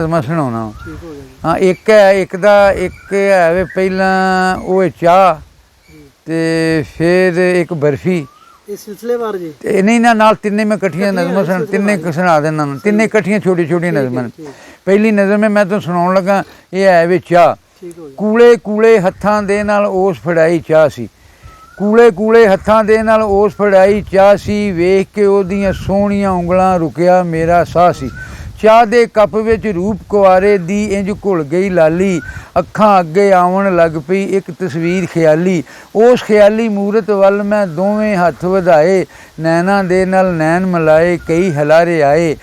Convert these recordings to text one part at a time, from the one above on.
मैं सुनाना। ठीक हो गया हाँ एक है एक है वे पहला वो चाह ते फिर एक बर्फी ये सिलसिलेवार जी ते नहीं ना नाल तिन्ने में कट्ठियां कट्ठियां नज़मां सुन तिन्ने सुना देना तिन्ने कट्ठियां छोटी छोटी नज़मां ठीक पहली नज़म मैं तो सुनाउण लगा ये है वे चाह ठीक हो गया कूले कूले हत्थां दे नाल ओस फड़ाई चाह सी कूले कूले हत्थां दे नाल ओस फड़ाई चाह सी वेख के ओदियां सोहणियां ਉਂਗਲਾਂ रुकिया मेरा साह सी ਚਾਹ ਦੇ ਕੱਪ ਵਿੱਚ ਰੂਪ ਕੁਆਰੇ ਦੀ ਇੰਜ ਘੁਲ ਗਈ ਲਾਲੀ ਅੱਖਾਂ ਅੱਗੇ ਆਉਣ ਲੱਗ ਪਈ ਇੱਕ ਤਸਵੀਰ ਖਿਆਲੀ ਉਸ ਖਿਆਲੀ ਮੂਰਤ ਵੱਲ ਮੈਂ ਦੋਵੇਂ ਹੱਥ ਵਧਾਏ ਨੈਣਾਂ ਦੇ ਨਾਲ ਨੈਣ ਮਿਲਾਏ ਕਈ ਹਲਾਰੇ ਆਏ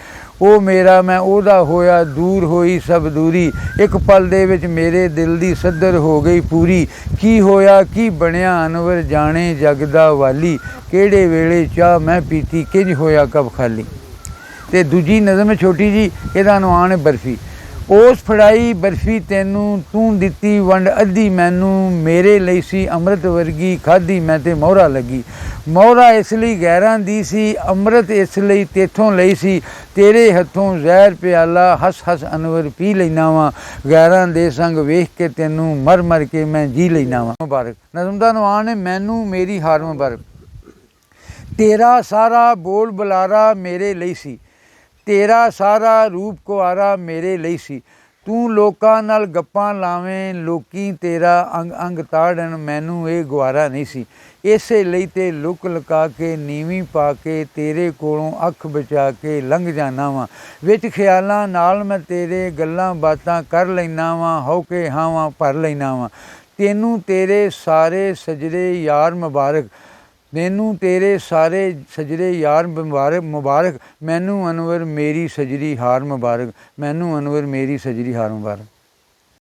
ਉਹ ਮੇਰਾ ਮੈਂ ਉਹਦਾ ਹੋਇਆ ਦੂਰ ਹੋਈ ਸਭ ਦੂਰੀ ਇੱਕ ਪਲ ਦੇ ਵਿੱਚ ਮੇਰੇ ਦਿਲ ਦੀ ਸੱਦਰ ਹੋ ਗਈ ਪੂਰੀ ਕੀ ਹੋਇਆ ਕੀ ਬਣਿਆ ਅਨਵਰ ਜਾਣੇ ਜਗ ਦਾ ਵਾਲੀ ਕਿਹੜੇ ਵੇਲੇ ਚਾਹ ਮੈਂ ਪੀਤੀ ਕਿੰਜ ਹੋਇਆ ਕਬ ਖਾਲੀ ਤੇ ਦੂਜੀ ਨਜ਼ਮ ਛੋਟੀ ਜੀ ਇਹਦਾ ਨਾਮ ਹੈ ਬਰਫੀ ਉਸ ਫੜਾਈ ਬਰਫੀ ਤੈਨੂੰ ਤੂੰ ਦਿੱਤੀ ਵੰਡ ਅੱਧੀ ਮੈਨੂੰ ਮੇਰੇ ਲਈ ਸੀ ਅੰਮ੍ਰਿਤ ਵਰਗੀ ਖਾਧੀ ਮੈਂ ਤੇ ਮੋਹਰਾ ਲੱਗੀ ਮੋਹਰਾ ਇਸ ਲਈ ਗੈਰਾਂ ਦੀ ਸੀ ਅੰਮ੍ਰਿਤ ਇਸ ਲਈ ਤੇਥੋਂ ਲਈ ਸੀ ਤੇਰੇ ਹੱਥੋਂ ਜ਼ਹਿਰ ਪਿਆਲਾ ਹੱਸ ਹੱਸ ਅਨਵਰ ਪੀ ਲੈਣਾ ਵਾਂ ਗੈਰਾਂ ਦੇ ਸੰਗ ਵੇਖ ਕੇ ਤੈਨੂੰ ਮਰ ਮਰ ਕੇ ਮੈਂ ਜੀ ਲੈਣਾ ਵਾਂ ਮੁਬਾਰਕ ਨਜ਼ਮ ਦਾ ਨਾਮ ਹੈ ਮੈਨੂੰ ਮੇਰੀ ਹਾਰ ਮੁਬਾਰਕ ਤੇਰਾ ਸਾਰਾ ਬੋਲ ਬੁਲਾਰਾ ਮੇਰੇ ਲਈ ਸੀ ਤੇਰਾ ਸਾਰਾ ਰੂਪ ਕੁਆਰਾ ਮੇਰੇ ਲਈ ਸੀ ਤੂੰ ਲੋਕਾਂ ਨਾਲ ਗੱਪਾਂ ਲਾਵੇਂ ਲੋਕੀ ਤੇਰਾ ਅੰਗ ਅੰਗ ਤਾੜਨ ਮੈਨੂੰ ਇਹ ਗੁਆਰਾ ਨਹੀਂ ਸੀ ਇਸੇ ਲਈ ਤੇ ਲੁਕ ਲੁਕਾ ਕੇ ਨੀਵੀਂ ਪਾ ਕੇ ਤੇਰੇ ਕੋਲੋਂ ਅੱਖ ਬਚਾ ਕੇ ਲੰਘ ਜਾਣਾ ਵਾਂ ਵਿੱਚ ਖਿਆਲਾਂ ਨਾਲ ਮੈਂ ਤੇਰੇ ਗੱਲਾਂ ਬਾਤਾਂ ਕਰ ਲੈਣਾ ਵਾਂ ਹੋ ਕੇ ਹਾਵਾਂ ਭਰ ਲੈਣਾ ਵਾਂ ਤੈਨੂੰ ਤੇਰੇ ਸਾਰੇ ਸਜਰੇ ਯਾਰ ਮੁਬਾਰਕ ਮੈਨੂੰ ਤੇਰੇ ਸਾਰੇ ਸਜਰੇ ਯਾਰ ਮੁਬਾਰਕ ਮੈਨੂੰ ਅਨਵਰ ਮੇਰੀ ਸਜਰੀ ਹਾਰ ਮੁਬਾਰਕ ਮੈਨੂੰ ਅਨਵਰ ਮੇਰੀ ਸਜਰੀ ਹਾਰ ਮੁਬਾਰਕ